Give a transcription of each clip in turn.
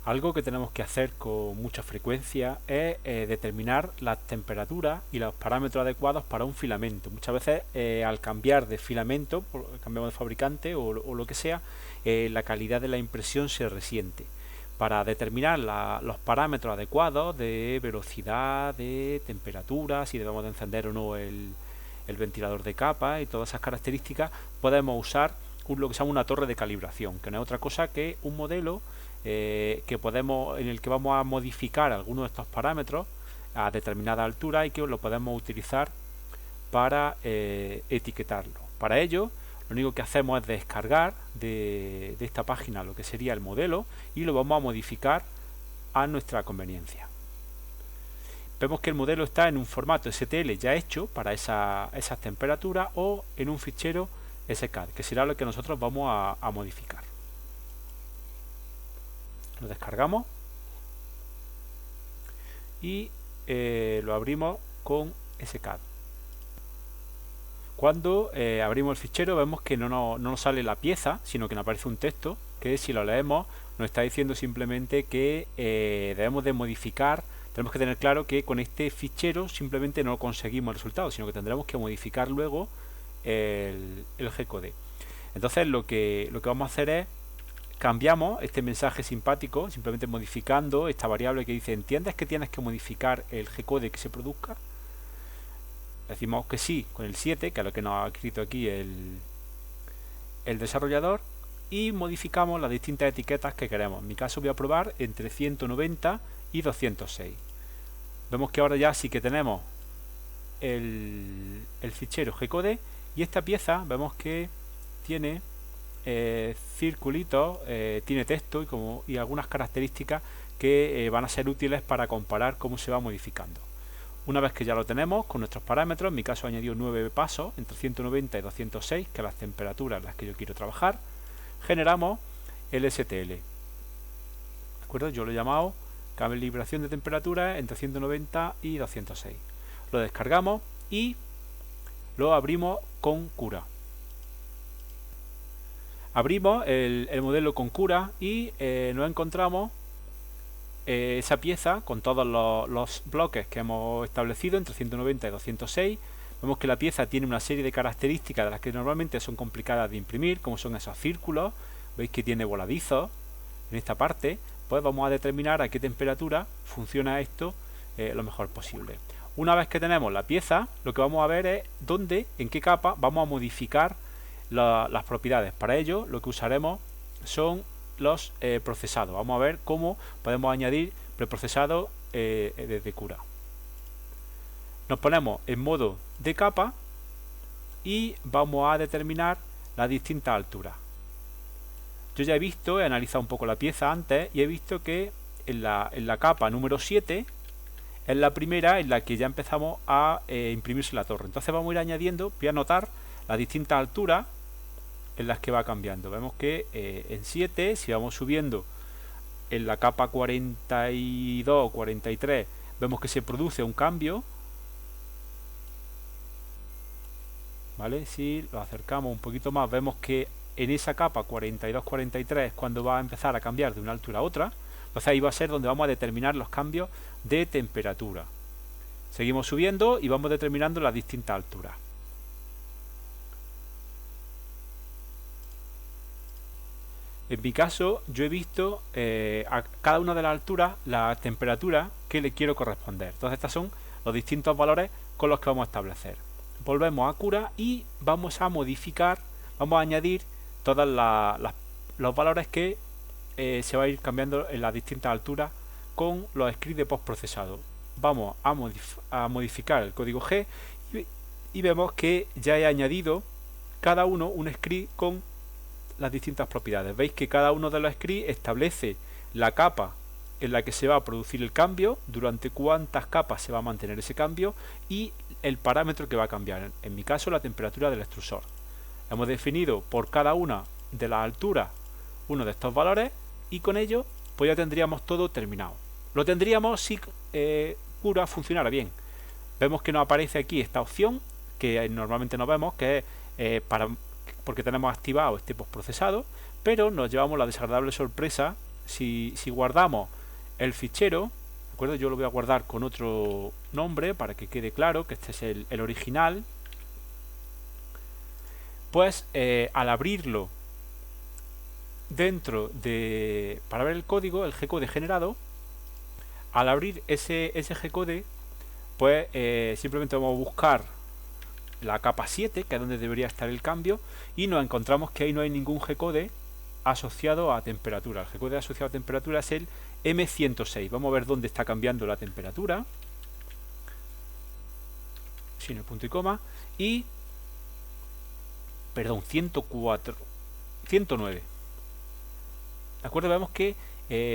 Algo que tenemos que hacer con mucha frecuencia es determinar las temperaturas y los parámetros adecuados para un filamento. Muchas veces al cambiar de filamento, cambiamos de fabricante o lo que sea, la calidad de la impresión se resiente. Para determinar los parámetros adecuados de velocidad, de temperatura, si debemos de encender o no el ventilador de capa y todas esas características, podemos usar lo que se llama una torre de calibración, que no es otra cosa que un modelo en el que vamos a modificar algunos de estos parámetros a determinada altura y que lo podemos utilizar para etiquetarlo. Para ello, lo único que hacemos es descargar de esta página lo que sería el modelo y lo vamos a modificar a nuestra conveniencia. Vemos que el modelo está en un formato STL ya hecho para esas temperaturas o en un fichero SCAD, que será lo que nosotros vamos a modificar. Lo descargamos y lo abrimos con SCAD. Cuando abrimos el fichero vemos que no nos sale la pieza, sino que nos aparece un texto que, si lo leemos, nos está diciendo simplemente que debemos de modificar. Tenemos que tener claro que con este fichero simplemente no conseguimos el resultado, sino que tendremos que modificar luego el G-code. Entonces lo que vamos a hacer es cambiamos este mensaje simpático simplemente modificando esta variable que dice ¿entiendes que tienes que modificar el G-code que se produzca? Decimos que sí con el 7, que es lo que nos ha escrito aquí el desarrollador, y modificamos las distintas etiquetas que queremos. En mi caso voy a probar entre 190 y 206. Vemos que ahora ya sí que tenemos el fichero G-code, y esta pieza vemos que tiene circulitos, tiene texto y algunas características que van a ser útiles para comparar cómo se va modificando. Una vez que ya lo tenemos con nuestros parámetros, en mi caso he añadido 9 pasos entre 190 y 206, que son las temperaturas en las que yo quiero trabajar, generamos el STL. ¿De acuerdo? Yo lo he llamado calibración de temperatura entre 190 y 206. Lo descargamos y lo abrimos con Cura. Abrimos el modelo con Cura y nos encontramos esa pieza con todos los bloques que hemos establecido entre 190 y 206. Vemos que la pieza tiene una serie de características de las que normalmente son complicadas de imprimir, como son esos círculos. Veis que tiene voladizos en esta parte. Pues vamos a determinar a qué temperatura funciona esto lo mejor posible. Una vez que tenemos la pieza, lo que vamos a ver es en qué capa vamos a modificar las propiedades. Para ello lo que usaremos son los procesados. Vamos a ver cómo podemos añadir preprocesado desde Cura. Nos ponemos en modo de capa y vamos a determinar las distintas alturas. Yo ya he analizado un poco la pieza antes y he visto que en la capa número 7 es la primera en la que ya empezamos a imprimirse la torre. Entonces vamos a ir añadiendo, voy a anotar las distintas alturas en las que va cambiando. Vemos que en 7, si vamos subiendo en la capa 42 o 43, vemos que se produce un cambio. ¿Vale? Si lo acercamos un poquito más, vemos que en esa capa 42-43 es cuando va a empezar a cambiar de una altura a otra. Entonces ahí va a ser donde vamos a determinar los cambios de temperatura. Seguimos subiendo y vamos determinando las distintas alturas. En mi caso, yo he visto a cada una de las alturas la temperatura que le quiero corresponder. Entonces estos son los distintos valores con los que vamos a establecer. Volvemos a Cura y vamos a modificar, vamos a añadir todos los valores que se va a ir cambiando en las distintas alturas con los scripts de postprocesado. Vamos a modificar el código G y vemos que ya he añadido cada uno un script con las distintas propiedades. Veis que cada uno de los scripts establece la capa en la que se va a producir el cambio, durante cuántas capas se va a mantener ese cambio y el parámetro que va a cambiar. En mi caso, la temperatura del extrusor. Hemos definido por cada una de las alturas uno de estos valores y con ello pues ya tendríamos todo terminado. Lo tendríamos si Cura funcionara bien. Vemos que nos aparece aquí esta opción que normalmente no vemos, que es porque tenemos activado este postprocesado, pero nos llevamos la desagradable sorpresa si guardamos el fichero, ¿de acuerdo? Yo lo voy a guardar con otro nombre para que quede claro que este es el original. Pues al abrirlo dentro de, para ver el código, el G-code generado, al abrir ese G-code, pues simplemente vamos a buscar la capa 7, que es donde debería estar el cambio, y nos encontramos que ahí no hay ningún G-code asociado a temperatura. El G-code asociado a temperatura es el M106. Vamos a ver dónde está cambiando la temperatura, sin el punto y coma, y perdón, 104, 109. ¿De acuerdo? Vemos que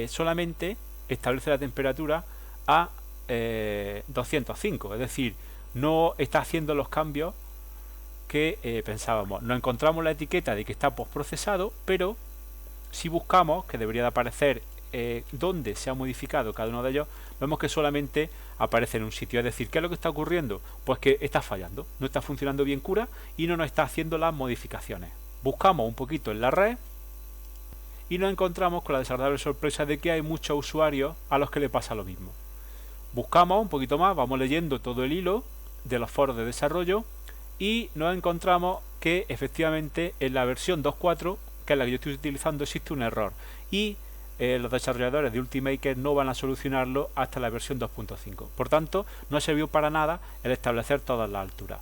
solamente establece la temperatura a 205, es decir, no está haciendo los cambios que pensábamos. Nos encontramos la etiqueta de que está postprocesado, pero si buscamos, que debería de aparecer dónde se ha modificado cada uno de ellos, vemos que solamente aparece en un sitio. Es decir, ¿qué es lo que está ocurriendo? Pues que está fallando, no está funcionando bien Cura y no nos está haciendo las modificaciones. Buscamos un poquito en la red y nos encontramos con la desagradable sorpresa de que hay muchos usuarios a los que le pasa lo mismo. Buscamos un poquito más, vamos leyendo todo el hilo de los foros de desarrollo y nos encontramos que efectivamente en la versión 2.4, que es la que yo estoy utilizando, existe un error y los desarrolladores de Ultimaker no van a solucionarlo hasta la versión 2.5. Por tanto, no sirvió para nada el establecer todas las alturas.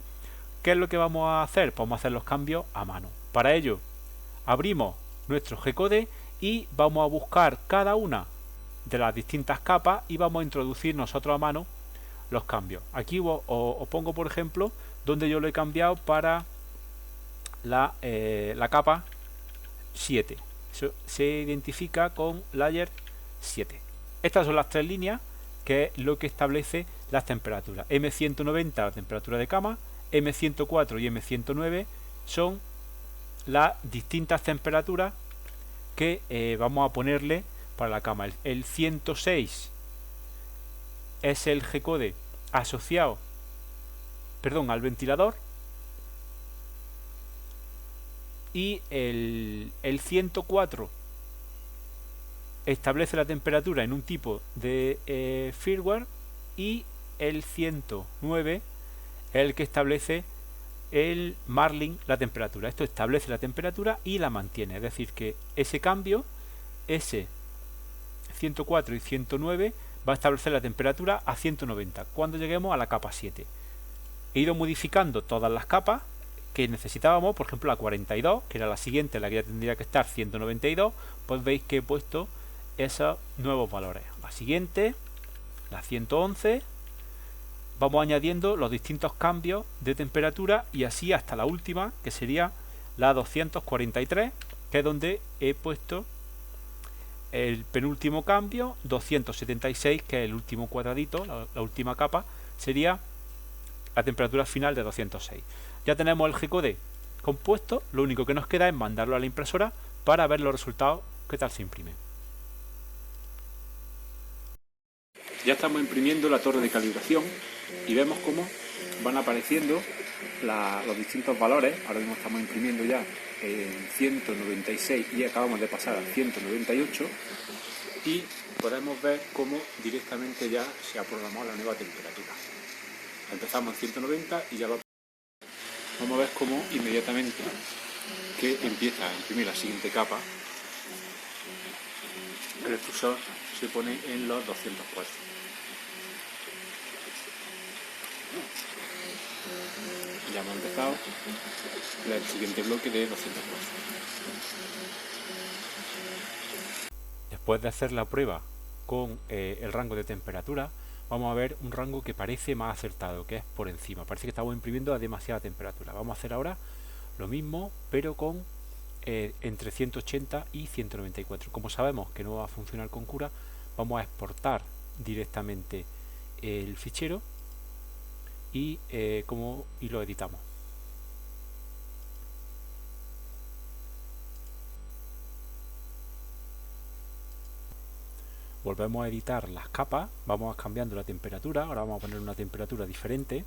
¿Qué es lo que vamos a hacer? Pues vamos a hacer los cambios a mano. Para ello, abrimos nuestro G-code y vamos a buscar cada una de las distintas capas y vamos a introducir nosotros a mano los cambios. Aquí os pongo, por ejemplo, donde yo lo he cambiado para la capa 7. Eso se identifica con layer 7. Estas son las tres líneas, que es lo que establece las temperaturas. M190 la temperatura de cama, M104 y M109 son las distintas temperaturas que vamos a ponerle para la cama. El 106 es el G-code asociado, al ventilador, y el 104 establece la temperatura en un tipo de firmware, y el 109 es el que establece el Marlin la temperatura. Esto establece la temperatura y la mantiene, es decir que ese cambio, ese 104 y 109, va a establecer la temperatura a 190 cuando lleguemos a la capa 7. He ido modificando todas las capas que necesitábamos, por ejemplo la 42, que era la siguiente, la que ya tendría que estar 192, pues veis que he puesto esos nuevos valores. La siguiente, la 111, vamos añadiendo los distintos cambios de temperatura y así hasta la última, que sería la 243, que es donde he puesto el penúltimo cambio. 276, que es el último cuadradito, la última capa, sería la temperatura final de 206. Ya tenemos el G-code compuesto, lo único que nos queda es mandarlo a la impresora para ver los resultados, qué tal se imprime. Ya estamos imprimiendo la torre de calibración y vemos cómo van apareciendo los distintos valores. Ahora mismo estamos imprimiendo ya en 196 y acabamos de pasar a 198 y podemos ver cómo directamente ya se ha programado la nueva temperatura. Empezamos en 190 y ya vamos a ver cómo inmediatamente que empieza a imprimir la siguiente capa, el extrusor se pone en los 204. Ya hemos empezado el siguiente bloque de 204. Después de hacer la prueba con el rango de temperatura, vamos a ver un rango que parece más acertado, que es por encima. Parece que estamos imprimiendo a demasiada temperatura. Vamos a hacer ahora lo mismo, pero con entre 180 y 194. Como sabemos que no va a funcionar con Cura, vamos a exportar directamente el fichero y lo editamos. Volvemos a editar las capas, vamos cambiando la temperatura. Ahora vamos a poner una temperatura diferente.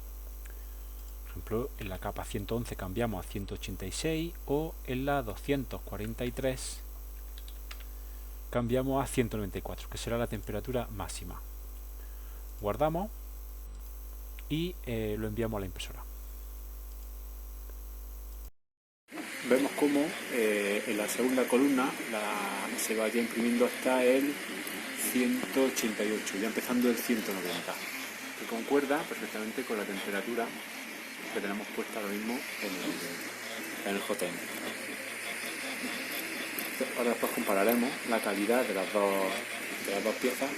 Por ejemplo, en la capa 111 cambiamos a 186 o en la 243 cambiamos a 194, que será la temperatura máxima. Guardamos y lo enviamos a la impresora. Vemos como en la segunda columna se vaya imprimiendo hasta el 188, ya empezando el 190, que concuerda perfectamente con la temperatura que tenemos puesta ahora mismo en el JTM. Ahora después compararemos la calidad de las dos piezas.